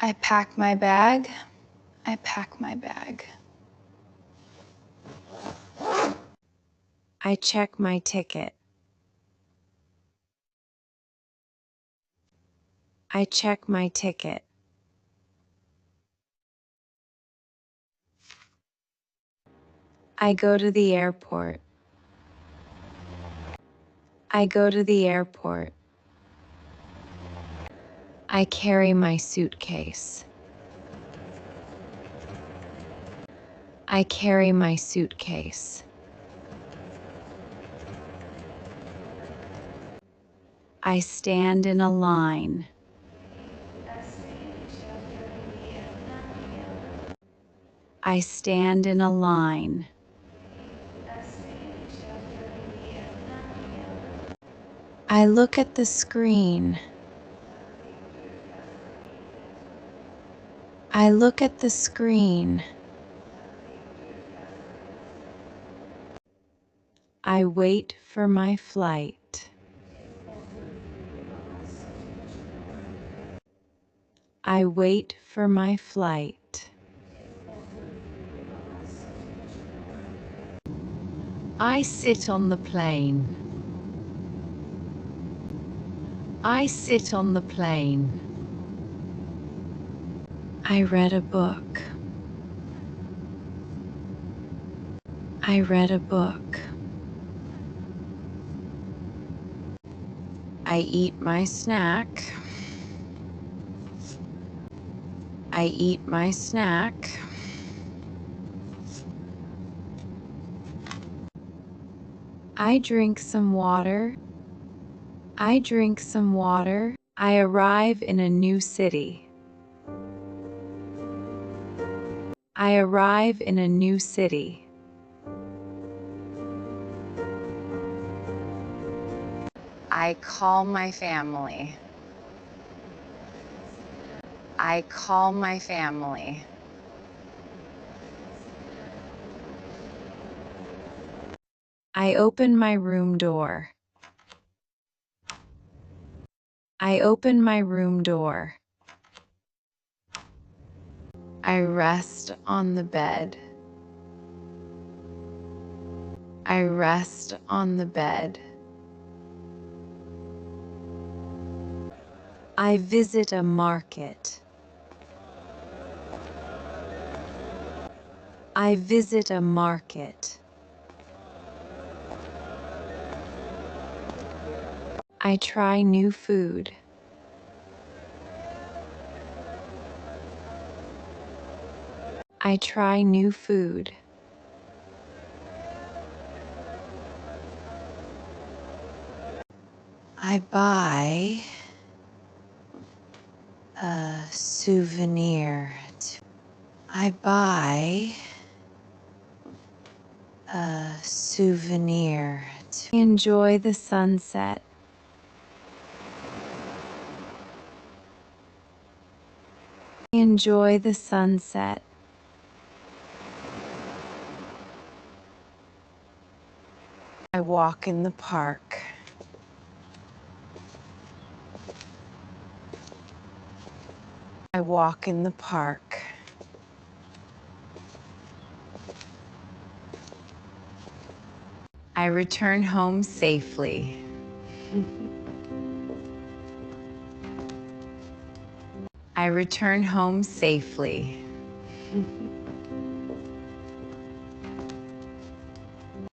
I pack my bag. I pack my bag. I check my ticket. I check my ticket. I go to the airport. I go to the airport. I carry my suitcase. I carry my suitcase. I stand in a line. I stand in a line. I look at the screen. I look at the screen. I wait for my flight. I wait for my flight. I sit on the plane. I sit on the plane. I read a book. I read a book. I eat my snack. I eat my snack. I drink some water. I drink some water. I arrive in a new city. I arrive in a new city. I call my family. I call my family. I open my room door. I open my room door. I rest on the bed. I rest on the bed. I visit a market. I visit a market. I try new food. I try new food. I buy a souvenir. I buy a souvenir. Enjoy the sunset. Enjoy the sunset. I walk in the park. I walk in the park. I return home safely. I return home safely.